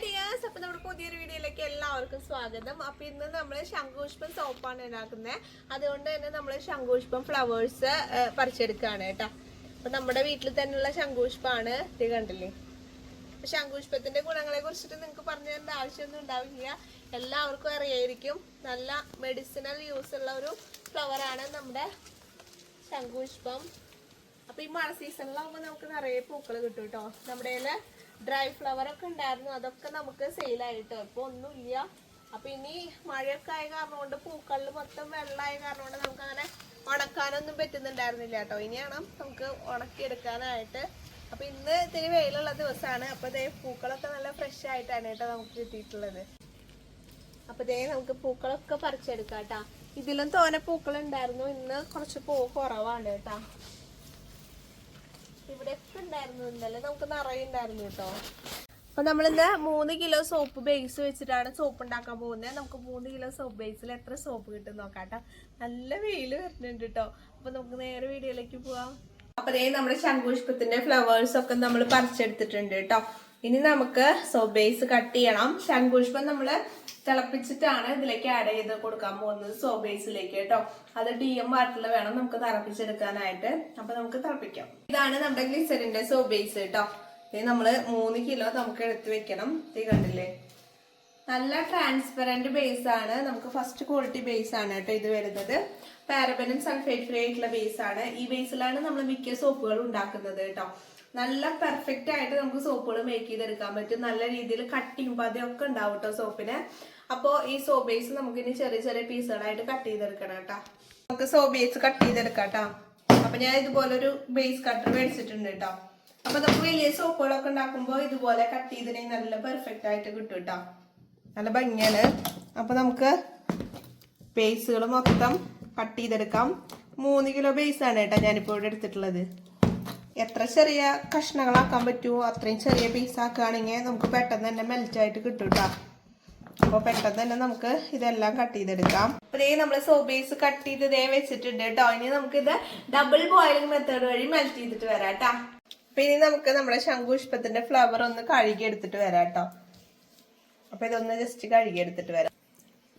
Hi dears, അപ്പോൾ നമ്മുടെ പുതിയൊരു വീഡിയോയിലേക്ക് എല്ലാവർക്കും സ്വാഗതം. അപ്പോൾ ഇന്ന് നമ്മൾ ശംഖുപുഷ്പം സോപ്പാണ് ഉണ്ടാക്കുന്നത്. അതുകൊണ്ട് തന്നെ നമ്മൾ ശംഖുപുഷ്പം ഫ്ലവേഴ്സ് പറിച്ചെടുക്കുകയാണ് കേട്ടോ. അപ്പോൾ നമ്മുടെ വീട്ടിൽ തന്നെയുള്ള ശംഖുപുഷ്പമാണ്. ഇത് കണ്ടില്ലേ? ശംഖുപുഷ്പത്തിന്റെ ഗുണങ്ങളെ കുറിച്ചിട്ട് നിങ്ങൾക്ക് പറഞ്ഞു തരേണ്ട ആവശ്യമൊന്നും ഉണ്ടാവില്ല, എല്ലാവർക്കും അറിയായിരിക്കും. നല്ല മെഡിസിനൽ യൂസ് ഉള്ള ഒരു ഫ്ലവറാണ് നമ്മുടെ ശംഖുപുഷ്പം. അപ്പോൾ ഈ മഴ സീസണിലാകുമ്പോൾ നമുക്ക് നിറയെ പൂക്കൾ കിട്ടും കേട്ടോ. നമ്മുടെ ഡ്രൈ ഫ്ലവർ ഒക്കെ ഉണ്ടായിരുന്നു, അതൊക്കെ നമുക്ക് സെയിലായിട്ടോ. ഇപ്പോൾ ഒന്നുമില്ല. അപ്പൊ ഇനി മഴയൊക്കെ ആയ കാരണം കൊണ്ട് പൂക്കളിൽ മൊത്തം വെള്ളമായ കാരണം കൊണ്ട് നമുക്ക് അങ്ങനെ ഉണക്കാനൊന്നും പറ്റുന്നുണ്ടായിരുന്നില്ല കേട്ടോ. ഇനിയാണ് നമുക്ക് ഉണക്കിയെടുക്കാനായിട്ട്. അപ്പൊ ഇന്ന് ഇത്തിരി വെയിലുള്ള ദിവസമാണ്. അപ്പൊ ഇതേ പൂക്കളൊക്കെ നല്ല ഫ്രഷ് ആയിട്ടാണ് കേട്ടോ നമുക്ക് കിട്ടിയിട്ടുള്ളത്. അപ്പൊ ഇതേ നമുക്ക് പൂക്കളൊക്കെ പറിച്ചെടുക്കാം കേട്ടോ. ഇതിലും തോനെ പൂക്കൾ ഉണ്ടായിരുന്നു, ഇന്ന് കുറച്ച് പൂ കുറവാണ് കേട്ടോ. ഇവിടെ ഒക്കെ ഉണ്ടായിരുന്നു, ഇന്നലെ നമുക്ക് നിറയെ ഉണ്ടായിരുന്നു കേട്ടോ. അപ്പൊ നമ്മളിന്ന് 3 കിലോ സോപ്പ് ബേസ് വെച്ചിട്ടാണ് സോപ്പ് ഉണ്ടാക്കാൻ പോകുന്നത്. നമുക്ക് 3 കിലോ സോപ്പ് ബേസിൽ എത്ര സോപ്പ് കിട്ടും നോക്കാട്ടോ. നല്ല വെയിൽ വരുന്നുണ്ട് കേട്ടോ. അപ്പൊ നമുക്ക് നേരെ വീഡിയോയിലേക്ക് പോവാം. അപ്പൊ അതേ നമ്മുടെ ശംഖുപുഷ്പത്തിന്റെ ഫ്ലവേഴ്സ് ഒക്കെ നമ്മൾ പറിച്ചെടുത്തിട്ടുണ്ട് കേട്ടോ. ഇനി നമുക്ക് സോപ്പ് ബേസ് കട്ട് ചെയ്യണം. ശംഖുപുഷ്പം നമ്മള് തിളപ്പിച്ചിട്ടാണ് ഇതിലേക്ക് ആഡ് ചെയ്ത് കൊടുക്കാൻ പോകുന്നത് സോപ്പ് ബേസിലേക്ക് കേട്ടോ. അത് DM വാട്ടറിൽ വേണം നമുക്ക് തിളപ്പിച്ചെടുക്കാനായിട്ട്. അപ്പൊ നമുക്ക് തിളപ്പിക്കാം. ഇതാണ് നമ്മുടെ ഗ്ലിസറിന്റെ സോപ്പ് ബേസ് കേട്ടോ. ഇത് നമ്മള് 3 കിലോ നമുക്ക് എടുത്ത് വെക്കണം. ഇത് കണ്ടില്ലേ? നല്ല ട്രാൻസ്പെറന്റ് ബേസ് ആണ്. നമുക്ക് ഫസ്റ്റ് ക്വാളിറ്റി ബേസ് ആണ് കേട്ടോ ഇത് വരുന്നത്. പാരബനും സൾഫേറ്റ് ഫ്രീ ആയിട്ടുള്ള ബേസ് ആണ്. ഈ ബേസിലാണ് നമ്മൾ മിക്ക സോപ്പുകളും ഉണ്ടാക്കുന്നത് കേട്ടോ. നല്ല പെർഫെക്റ്റ് ആയിട്ട് നമുക്ക് സോപ്പുകൾ മേക്ക് ചെയ്തെടുക്കാൻ പറ്റും. നല്ല രീതിയിൽ കട്ടിങ് പതയൊക്കെ ഉണ്ടാവും കേട്ടോ സോപ്പിന്. അപ്പോൾ ഈ സോപ്പ് ബേസ് നമുക്ക് ഇനി ചെറിയ ചെറിയ പീസുകളായിട്ട് കട്ട് ചെയ്തെടുക്കണം കേട്ടോ. നമുക്ക് സോപ്പ് ബേസ് കട്ട് ചെയ്തെടുക്കാം കേട്ടോ. അപ്പൊ ഞാൻ ഇതുപോലൊരു ബേസ് കട്ടർ മേടിച്ചിട്ടുണ്ട് കേട്ടോ. അപ്പൊ നമുക്ക് വലിയ സോപ്പുകളൊക്കെ ഉണ്ടാക്കുമ്പോൾ ഇതുപോലെ കട്ട് ചെയ്തിട്ടുണ്ടെങ്കിൽ നല്ല പെർഫെക്റ്റ് ആയിട്ട് കിട്ടും കേട്ടോ. നല്ല ഭംഗിയാണ്. അപ്പൊ നമുക്ക് ബേസുകൾ മൊത്തം കട്ട് ചെയ്തെടുക്കാം. 3 കിലോ ബേസ് ആണ് കേട്ടോ ഞാനിപ്പോൾ ഇവിടെ എടുത്തിട്ടുള്ളത്. എത്ര ചെറിയ കഷ്ണങ്ങളാക്കാൻ പറ്റുമോ അത്രയും ചെറിയ പീസ് ആക്കുകയാണെങ്കിൽ നമുക്ക് പെട്ടെന്ന് തന്നെ മെൽറ്റ് ആയിട്ട് കിട്ടും കേട്ടോ. അപ്പോൾ പെട്ടെന്ന് തന്നെ നമുക്ക് ഇതെല്ലാം കട്ട് ചെയ്തെടുക്കാം. അപ്പോൾ നമ്മൾ സോപ്പ് ബേസ് കട്ട് ചെയ്ത് ഇതേ വെച്ചിട്ടുണ്ട് കേട്ടോ. ഇനി നമുക്കിത് ഡബിൾ ബോയിലിംഗ് മെത്തേഡ് വഴി മെൽറ്റ് ചെയ്തിട്ട് വരാം കേട്ടോ. അപ്പൊ ഇനി നമുക്ക് നമ്മുടെ ശംഖുപുഷ്പത്തിന്റെ ഫ്ലവർ ഒന്ന് കഴുകി എടുത്തിട്ട് വരാം കേട്ടോ. അപ്പൊ ഇതൊന്ന് ജസ്റ്റ് കഴുകി എടുത്തിട്ട് വരാം.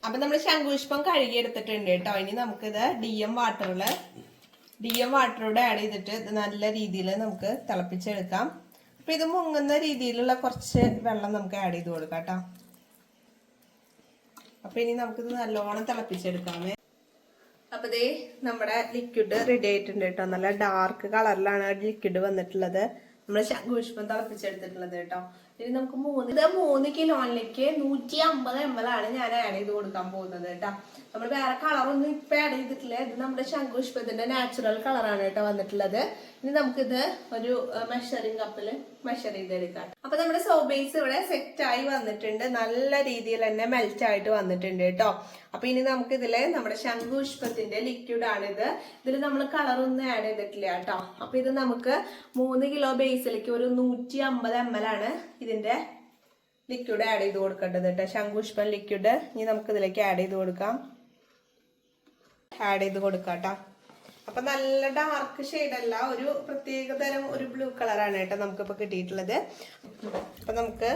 അപ്പൊ നമ്മൾ ശംഖുപുഷ്പം കഴുകി എടുത്തിട്ടുണ്ട് കേട്ടോ. ഇനി നമുക്കിത് DM വാട്ടറോടെ ആഡ് ചെയ്തിട്ട് നല്ല രീതിയിൽ നമുക്ക് തിളപ്പിച്ചെടുക്കാം. അപ്പൊ ഇത് മുങ്ങുന്ന രീതിയിലുള്ള കുറച്ച് വെള്ളം നമുക്ക് ആഡ് ചെയ്ത് കൊടുക്കാം കേട്ടോ. അപ്പൊ ഇനി നമുക്കിത് നല്ലോണം തിളപ്പിച്ചെടുക്കാമേ. അപ്പൊ ദേ നമ്മുടെ ലിക്വിഡ് റെഡി ആയിട്ടുണ്ട് കേട്ടോ. നല്ല ഡാർക്ക് കളറിലാണ് ലിക്വിഡ് വന്നിട്ടുള്ളത്. നമ്മുടെ ശംഖുപുഷ്പം തിളപ്പിച്ചെടുത്തിട്ടുള്ളത് കേട്ടോ. ഇനി നമുക്ക് 3 കിലോയിലേക്ക് 150 ml ആണ് ഞാൻ ആഡ് ചെയ്ത് കൊടുക്കാൻ പോകുന്നത് കേട്ടോ. നമ്മൾ വേറെ കളറൊന്നും ഇപ്പൊ ആഡ് ചെയ്തിട്ടില്ല. ഇത് നമ്മുടെ ശംഖുപുഷ്പത്തിന്റെ നാച്ചുറൽ കളറാണ് കേട്ടോ വന്നിട്ടുള്ളത്. ഇനി നമുക്കിത് ഒരു മെഷറിംഗ് കപ്പിൽ മെഷർ ചെയ്തെടുക്കാം. അപ്പൊ നമ്മുടെ സോപ്പ് ബേസ് ഇവിടെ സെറ്റ് ആയി വന്നിട്ടുണ്ട്. നല്ല രീതിയിൽ തന്നെ മെൽറ്റ് ആയിട്ട് വന്നിട്ടുണ്ട് കേട്ടോ. അപ്പൊ ഇനി നമുക്ക് ഇതില് നമ്മുടെ ശംഖുപുഷ്പത്തിന്റെ ലിക്വിഡ് ആണിത്. ഇതിൽ നമ്മൾ കളറൊന്നും ആഡ് ചെയ്തിട്ടില്ല കേട്ടോ. അപ്പൊ ഇത് നമുക്ക് 3 കിലോ ബേസിലേക്ക് ഒരു 150 ml ആണ് ഇതിന്റെ ലിക്വിഡ് ആഡ് ചെയ്ത് കൊടുക്കേണ്ടത് കേട്ടോ. ശംഖുപുഷ്പം ലിക്വിഡ് ഇനി നമുക്ക് ഇതിലേക്ക് ആഡ് ചെയ്ത് കൊടുക്കാം. കേട്ടോ. അപ്പൊ നല്ല ഡാർക്ക് ഷെയ്ഡ് അല്ല, ഒരു പ്രത്യേകതരം ഒരു ബ്ലൂ കളറാണ് കേട്ടോ നമുക്കിപ്പോ കിട്ടിയിട്ടുള്ളത്. അപ്പൊ നമുക്ക്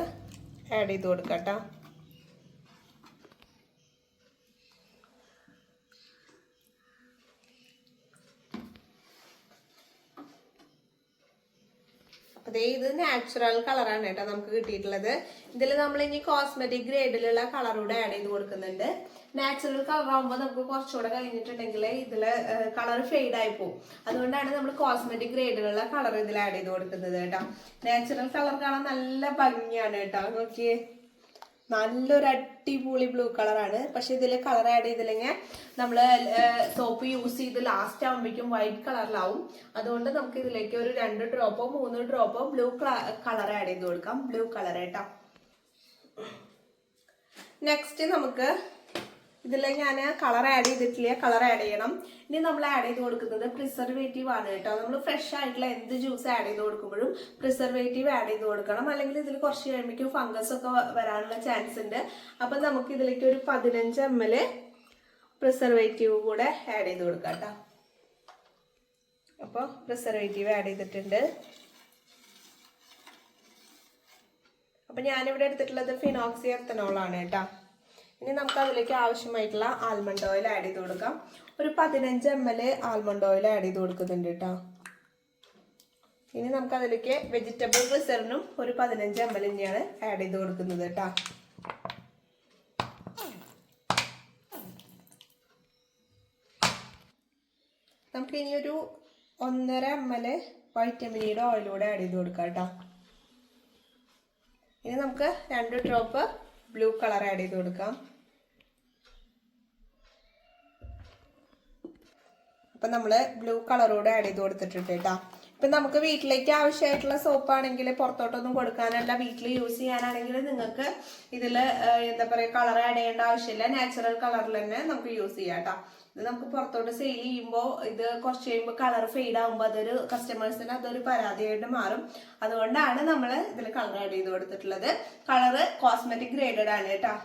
ആഡ് ചെയ്ത് കൊടുക്കാം കേട്ടോ. അതെ, ഇത് നാച്ചുറൽ കളറാണ് കേട്ടോ നമുക്ക് കിട്ടിയിട്ടുള്ളത്. ഇതിൽ നമ്മൾ ഇനി കോസ്മെറ്റിക് ഗ്രേഡിലുള്ള കളറൂടെ ആഡ് ചെയ്ത് കൊടുക്കുന്നുണ്ട്. നാച്ചുറൽ കളർ ആകുമ്പോൾ നമുക്ക് കുറച്ചുകൂടെ കഴിഞ്ഞിട്ടുണ്ടെങ്കിൽ ഇതില് കളർ ഫെയ്ഡ് ആയി പോകും. അതുകൊണ്ടാണ് നമ്മൾ കോസ്മെറ്റിക് ഗ്രേഡിലുള്ള കളർ ഇതിൽ ആഡ് ചെയ്ത് കൊടുക്കുന്നത് കേട്ടോ. നാച്ചുറൽ കളർ കാണാൻ നല്ല ഭംഗിയാണ് കേട്ടോ. നോക്കിയേ, നല്ലൊരു അടിപൊളി ബ്ലൂ കളറാണ്. പക്ഷെ ഇതിൽ കളർ ആഡ് ചെയ്തില്ലെങ്കിൽ നമ്മൾ സോപ്പ് യൂസ് ചെയ്ത് ലാസ്റ്റ് ആകുമ്പോഴേക്കും വൈറ്റ് കളറിലാവും. അതുകൊണ്ട് നമുക്ക് ഇതിലേക്ക് ഒരു 2 ഡ്രോപ്പോ 3 ഡ്രോപ്പോ ബ്ലൂ കളർ ആഡ് ചെയ്ത് കൊടുക്കാം. ബ്ലൂ കളർ കേട്ടോ. നെക്സ്റ്റ് നമുക്ക് ഇതിൽ ഞാൻ കളർ ആഡ് ചെയ്തിട്ടില്ല, കളർ ആഡ് ചെയ്യണം. ഇനി നമ്മൾ ആഡ് ചെയ്ത് കൊടുക്കുന്നത് പ്രിസർവേറ്റീവ് ആണ് കേട്ടോ. നമ്മൾ ഫ്രഷ് ആയിട്ടുള്ള എന്ത് ജ്യൂസ് ആഡ് ചെയ്ത് കൊടുക്കുമ്പോഴും പ്രിസർവേറ്റീവ് ആഡ് ചെയ്ത് കൊടുക്കണം. അല്ലെങ്കിൽ ഇതിൽ കുറച്ച് കഴിയുമ്പോഴേക്കും ഫംഗസ് ഒക്കെ വരാനുള്ള ചാൻസ് ഉണ്ട്. അപ്പം നമുക്ക് ഇതിലേക്ക് ഒരു 15 ml പ്രിസർവേറ്റീവ് കൂടെ ആഡ് ചെയ്ത് കൊടുക്കാം കേട്ടോ. അപ്പോൾ പ്രിസർവേറ്റീവ് ആഡ് ചെയ്തിട്ടുണ്ട്. അപ്പം ഞാനിവിടെ എടുത്തിട്ടുള്ളത് ഫിനോക്സി എത്തനോളാണ് കേട്ടോ. ഇനി നമുക്ക് അതിലേക്ക് ആവശ്യമായിട്ടുള്ള ആൽമണ്ട് ഓയിൽ ആഡ് ചെയ്ത് കൊടുക്കാം. ഒരു 15 ml ആൽമണ്ട് ഓയിൽ ആഡ് ചെയ്ത് കൊടുക്കുന്നുണ്ട് കേട്ടോ. ഇനി നമുക്ക് അതിലേക്ക് വെജിറ്റബിൾ ഗ്ലിസറിനും ഒരു 15 ml തന്നെയാണ് ആഡ് ചെയ്ത് കൊടുക്കുന്നത് കേട്ടോ. നമുക്ക് ഇനി ഒരു 1.5 ml വൈറ്റമിൻ ഇയുടെ ഓയിലൂടെ ആഡ് ചെയ്ത് കൊടുക്കാം കേട്ടോ. ഇനി നമുക്ക് 2 ഡ്രോപ്പ് ബ്ലൂ കളർ ആഡ് ചെയ്ത് കൊടുക്കാം. അപ്പം നമ്മൾ ബ്ലൂ കളറോടെ ആഡ് ചെയ്ത് കൊടുത്തിട്ടുണ്ട് കേട്ടോ. ഇപ്പം നമുക്ക് വീട്ടിലേക്ക് ആവശ്യമായിട്ടുള്ള സോപ്പാണെങ്കിൽ പുറത്തോട്ടൊന്നും കൊടുക്കാനല്ല, വീട്ടിൽ യൂസ് ചെയ്യാനാണെങ്കിൽ നിങ്ങൾക്ക് ഇതിൽ എന്താ പറയുക കളർ ആഡ് ചെയ്യേണ്ട ആവശ്യമില്ല. നാച്ചുറൽ കളറിൽ തന്നെ നമുക്ക് യൂസ് ചെയ്യാം കേട്ടോ. ഇത് നമുക്ക് പുറത്തോട്ട് സെയിൽ ചെയ്യുമ്പോൾ ഇത് കുറച്ച് കഴിയുമ്പോൾ കളർ ഫെയ്ഡ് ആകുമ്പോൾ അതൊരു കസ്റ്റമേഴ്സിന് അതൊരു പരാതിയായിട്ട് മാറും. അതുകൊണ്ടാണ് നമ്മൾ ഇതിൽ കളർ ആഡ് ചെയ്ത് കൊടുത്തിട്ടുള്ളത്. കളറ് കോസ്മെറ്റിക് ഗ്രേഡഡ് ആണ് കേട്ടോ.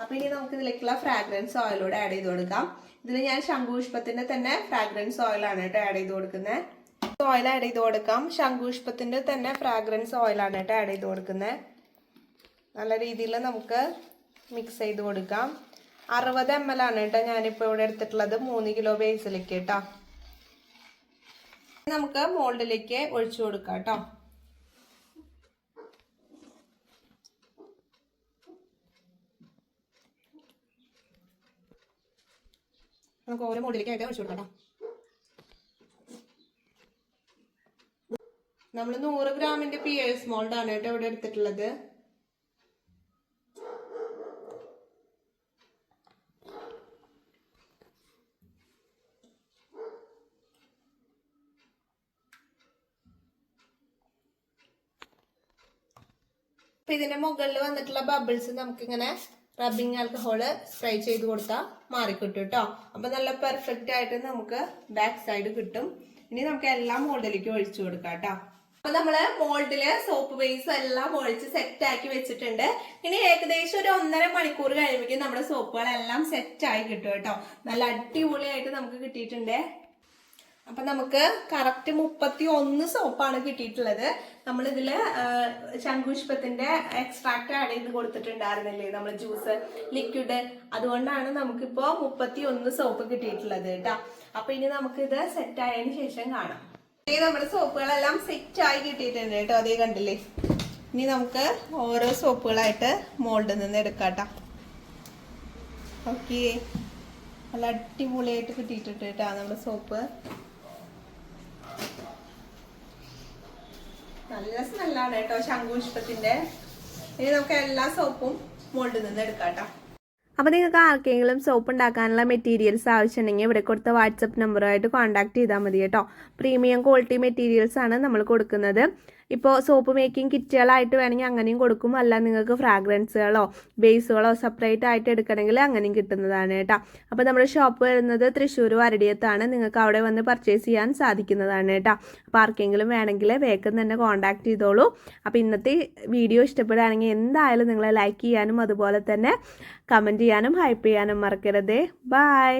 അപ്പം ഇനി നമുക്ക് ഇതിലേക്കുള്ള ഫ്രാഗ്രൻസ് ഓയിലൂടെ ആഡ് ചെയ്ത് കൊടുക്കാം. ഇതിൽ ഞാൻ ശംഖുപുഷ്പത്തിന്റെ തന്നെ ഫ്രാഗ്രൻസ് ഓയിലാണ് കേട്ടോ ആഡ് ചെയ്ത് കൊടുക്കുന്നത്. ഓയിൽ ആഡ് ചെയ്ത് കൊടുക്കാം. ശംഖുപുഷ്പത്തിന്റെ തന്നെ ഫ്രാഗ്രൻസ് ഓയിലാണ് കേട്ടോ ആഡ് ചെയ്ത് കൊടുക്കുന്നത്. നല്ല രീതിയിൽ നമുക്ക് മിക്സ് ചെയ്ത് കൊടുക്കാം. 60 ml ആണ് കേട്ടോ ഞാനിപ്പോൾ ഇവിടെ എടുത്തിട്ടുള്ളത് 3 കിലോ ബേസിലേക്ക് കേട്ടോ. നമുക്ക് മോൾഡിലേക്ക് ഒഴിച്ചു കൊടുക്കാം കേട്ടോ. നമുക്ക് ഓരോ മോൾഡിലേക്കായിട്ട് ഒഴിച്ചു കൊടുക്കാം. നമ്മൾ 100 ഗ്രാമിന്റെ പിയേഴ്സ് മോൾഡാണ് കേട്ടോ ഇവിടെ എടുത്തിട്ടുള്ളത്. അപ്പൊ ഇതിന്റെ മുകളിൽ വന്നിട്ടുള്ള ബബിൾസ് നമുക്കിങ്ങനെ റബ്ബിംഗ് ആൽക്കഹോള് സ്പ്രേ ചെയ്ത് കൊടുത്താൽ മാറിക്കിട്ടും കേട്ടോ. അപ്പൊ നല്ല പെർഫെക്റ്റ് ആയിട്ട് നമുക്ക് ബാക്ക് സൈഡ് കിട്ടും. ഇനി നമുക്ക് എല്ലാം മോൾഡിലേക്ക് ഒഴിച്ചു കൊടുക്കാം കേട്ടോ. അപ്പൊ നമ്മള് മോൾഡില് സോപ്പ് ബേസ് എല്ലാം ഒഴിച്ച് സെറ്റ് ആക്കി വെച്ചിട്ടുണ്ട്. ഇനി ഏകദേശം ഒരു 1.5 മണിക്കൂർ കഴിയുമ്പോഴേക്കും നമ്മുടെ സോപ്പുകളെല്ലാം സെറ്റ് ആയി കിട്ടും കേട്ടോ. നല്ല അടിപൊളിയായിട്ട് നമുക്ക് കിട്ടിയിട്ടുണ്ട്. അപ്പൊ നമുക്ക് കറക്റ്റ് 31 സോപ്പാണ് കിട്ടിയിട്ടുള്ളത്. നമ്മളിതില് ശംഖുപുഷ്പത്തിന്റെ എക്സ്ട്രാക്ട് ആഡ് ചെയ്ത് കൊടുത്തിട്ടുണ്ടായിരുന്നില്ലേ നമ്മൾ ജ്യൂസ് ലിക്വിഡ്, അതുകൊണ്ടാണ് നമുക്കിപ്പോ 31 സോപ്പ് കിട്ടിയിട്ടുള്ളത് കേട്ടോ. അപ്പൊ ഇനി നമുക്കിത് സെറ്റ് ആയതിനു ശേഷം കാണാം. നമ്മുടെ സോപ്പുകളെല്ലാം സെറ്റ് ആയി കിട്ടിയിട്ടുണ്ട് കേട്ടോ. അതേ കണ്ടില്ലേ. ഇനി നമുക്ക് ഓരോ സോപ്പുകളായിട്ട് മോൾഡിൽ നിന്ന് എടുക്കാം കേട്ടോ. ഓക്കെ, നല്ല അടിപൊളിയായിട്ട് കിട്ടിയിട്ടുണ്ട് കേട്ടോ നമ്മുടെ സോപ്പ്. നല്ല സ്മെല്ലാണ് കേട്ടോ ശംഖുപുഷ്പത്തിന്റെ. ഇനി നമുക്ക് എല്ലാ സോപ്പും മോൾഡിൽ നിന്ന് എടുക്കാം കേട്ടോ. അപ്പോൾ നിങ്ങൾക്ക് ആർക്കെങ്കിലും സോപ്പ് ഉണ്ടാക്കാനുള്ള മെറ്റീരിയൽസ് ആവശ്യമുണ്ടെങ്കിൽ ഇവിടെ കൊടുത്ത വാട്സപ്പ് നമ്പറുമായിട്ട് കോൺടാക്ട് ചെയ്താൽ മതി കേട്ടോ. പ്രീമിയം ക്വാളിറ്റി മെറ്റീരിയൽസ് ആണ് നമ്മൾ കൊടുക്കുന്നത്. ഇപ്പോൾ സോപ്പ് മേക്കിംഗ് കിറ്റുകളായിട്ട് വേണമെങ്കിൽ അങ്ങനെയും കൊടുക്കും. അല്ല നിങ്ങൾക്ക് ഫ്രാഗ്രൻസുകളോ ബേസുകളോ സെപ്പറേറ്റ് ആയിട്ട് എടുക്കണമെങ്കിൽ അങ്ങനെയും കിട്ടുന്നതാണ് കേട്ടോ. അപ്പോൾ നമ്മുടെ ഷോപ്പ് വരുന്നത് തൃശ്ശൂർ വരടിയത്താണ്. നിങ്ങൾക്ക് അവിടെ വന്ന് പർച്ചേസ് ചെയ്യാൻ സാധിക്കുന്നതാണ് കേട്ടോ. അപ്പോൾ ആർക്കെങ്കിലും വേണമെങ്കിൽ വേഗം തന്നെ കോൺടാക്ട് ചെയ്തോളൂ. അപ്പോൾ ഇന്നത്തെ വീഡിയോ ഇഷ്ടപ്പെടുകയാണെങ്കിൽ എന്തായാലും നിങ്ങൾ ലൈക്ക് ചെയ്യാനും അതുപോലെ തന്നെ കമൻറ്റ് ചെയ്യാനും ഹൈപ്പ് ചെയ്യാനും മറക്കരുതേ. ബൈ.